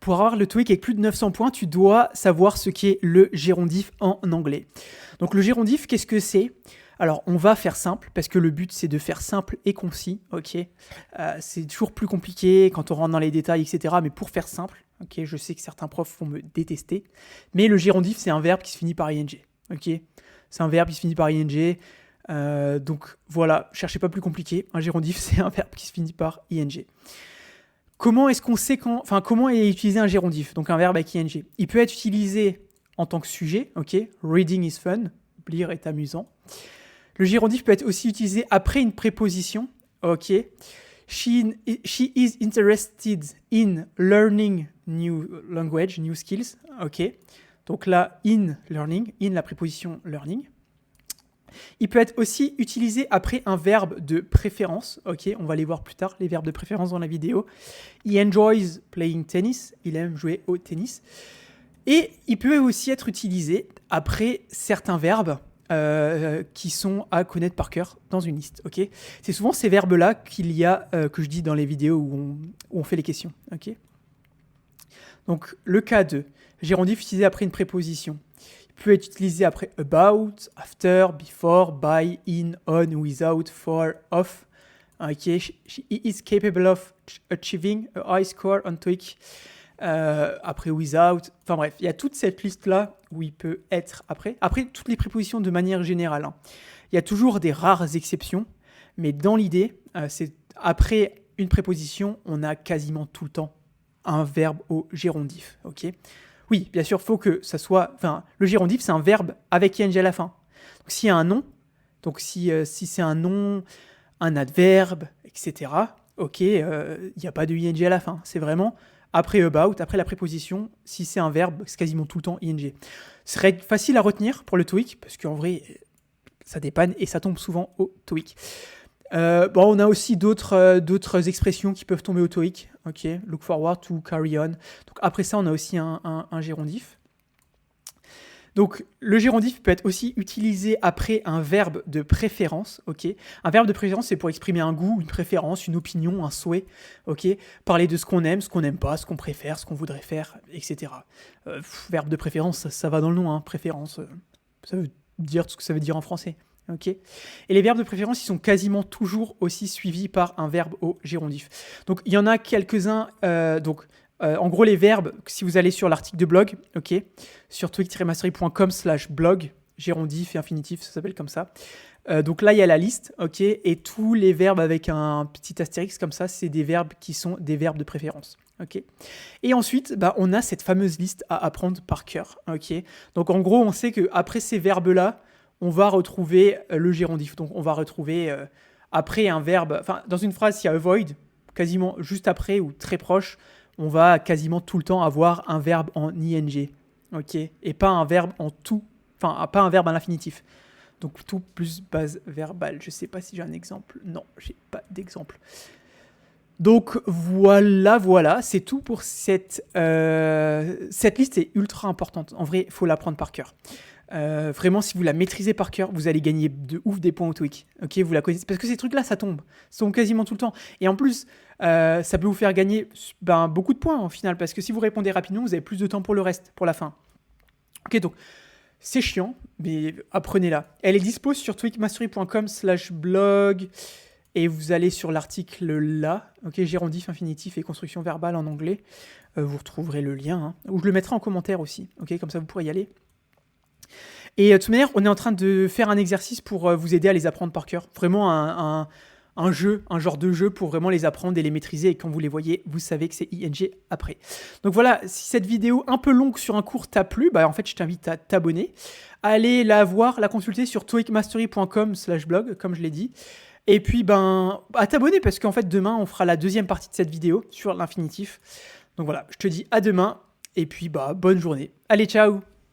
Pour avoir le TOEIC avec plus de 900 points, tu dois savoir ce qu'est le gérondif en anglais. Donc le gérondif, qu'est-ce que c'est ? Alors, on va faire simple, parce que le but, c'est de faire simple et concis, ok ? C'est toujours plus compliqué quand on rentre dans les détails, etc. Mais pour faire simple, ok, je sais que certains profs vont me détester, mais le gérondif, c'est un verbe qui se finit par ing, ok ? C'est un verbe qui se finit par ing, donc voilà, cherchez pas plus compliqué. Un gérondif, c'est un verbe qui se finit par ing. Comment est-ce qu'on sait comment est utilisé un gérondif, donc un verbe avec ing ? Il peut être utilisé en tant que sujet, ok ? Reading is fun, lire est amusant. Le gérondif peut être aussi utilisé après une préposition, ok ? She is interested in learning new language, new skills, ok ? Donc là, in learning, in la préposition learning. Il peut être aussi utilisé après un verbe de préférence. Ok, on va les voir plus tard, les verbes de préférence dans la vidéo. He enjoys playing tennis. Il aime jouer au tennis. Et il peut aussi être utilisé après certains verbes qui sont à connaître par cœur dans une liste. Ok, c'est souvent ces verbes-là qu'il y a, que je dis dans les vidéos où on fait les questions. Ok, donc le cas de gérondif utilisé après une préposition. Peut être utilisé après about, after, before, by, in, on, without, for, of. Okay. She is capable of achieving a high score on TOEIC. Après without. Enfin bref, il y a toute cette liste-là où il peut être après. Après, toutes les prépositions de manière générale. Hein. Il y a toujours des rares exceptions, mais dans l'idée, c'est après une préposition, on a quasiment tout le temps un verbe au gérondif. Ok. Oui, bien sûr, il faut que ça soit... Enfin, le gérondif, c'est un verbe avec ing à la fin. Donc, s'il y a un nom, donc si c'est un nom, un adverbe, etc., ok, il n'y a pas de ing à la fin. C'est vraiment après about, après la préposition, si c'est un verbe, c'est quasiment tout le temps ing. Ce serait facile à retenir pour le TOEIC, parce qu'en vrai, ça dépanne et ça tombe souvent au TOEIC. On a aussi d'autres expressions qui peuvent tomber au TOEIC. Ok, look forward to, carry on. Donc après ça, on a aussi un gérondif. Donc le gérondif peut être aussi utilisé après un verbe de préférence. Ok, un verbe de préférence, c'est pour exprimer un goût, une préférence, une opinion, un souhait. Ok, parler de ce qu'on aime, ce qu'on n'aime pas, ce qu'on préfère, ce qu'on voudrait faire, etc. Verbe de préférence, ça va dans le nom. Hein, préférence, ça veut dire tout ce que ça veut dire en français. Okay. Et les verbes de préférence, ils sont quasiment toujours aussi suivis par un verbe au gérondif. Donc, il y en a quelques-uns. En gros, les verbes, si vous allez sur l'article de blog, ok, sur toeic-mastery.com/blog, gérondif et infinitif, ça s'appelle comme ça. Donc là, il y a la liste, ok, et tous les verbes avec un petit astérix comme ça, c'est des verbes qui sont des verbes de préférence. Okay. Et ensuite, on a cette fameuse liste à apprendre par cœur. Okay. Donc, en gros, on sait qu'après ces verbes-là, on va retrouver le gérondif. Donc, on va retrouver après un verbe... Enfin, dans une phrase, il y a avoid, quasiment juste après ou très proche, on va quasiment tout le temps avoir un verbe en ing. Ok, et pas un verbe en tout. Enfin, pas un verbe à l'infinitif. Donc, tout plus base verbale. Je ne sais pas si j'ai un exemple. Non, j'ai pas d'exemple. Donc, voilà. C'est tout pour cette liste est ultra importante. En vrai, il faut l'apprendre par cœur. Vraiment, si vous la maîtrisez par cœur, vous allez gagner de ouf des points au TOEIC. Ok, vous la connaissez parce que ces trucs-là, ça tombe quasiment tout le temps. Et en plus, ça peut vous faire gagner beaucoup de points au final, parce que si vous répondez rapidement, vous avez plus de temps pour le reste, pour la fin. Ok, donc c'est chiant, mais apprenez-la. Elle est dispo sur toeicmastery.com/blog et vous allez sur l'article là. Ok, gérondif, infinitif et construction verbale en anglais. Vous retrouverez le lien, hein, ou je le mettrai en commentaire aussi. Ok, comme ça vous pourrez y aller. Et de toute manière, on est en train de faire un exercice pour vous aider à les apprendre par cœur. Vraiment un jeu, un genre de jeu pour vraiment les apprendre et les maîtriser. Et quand vous les voyez, vous savez que c'est ing après. Donc voilà, si cette vidéo un peu longue sur un cours t'a plu, en fait, je t'invite à t'abonner. Allez la voir, la consulter sur toeicmastery.com/blog, comme je l'ai dit. Et puis, à t'abonner parce qu'en fait, demain, on fera la deuxième partie de cette vidéo sur l'infinitif. Donc voilà, je te dis à demain. Et puis, bonne journée. Allez, ciao!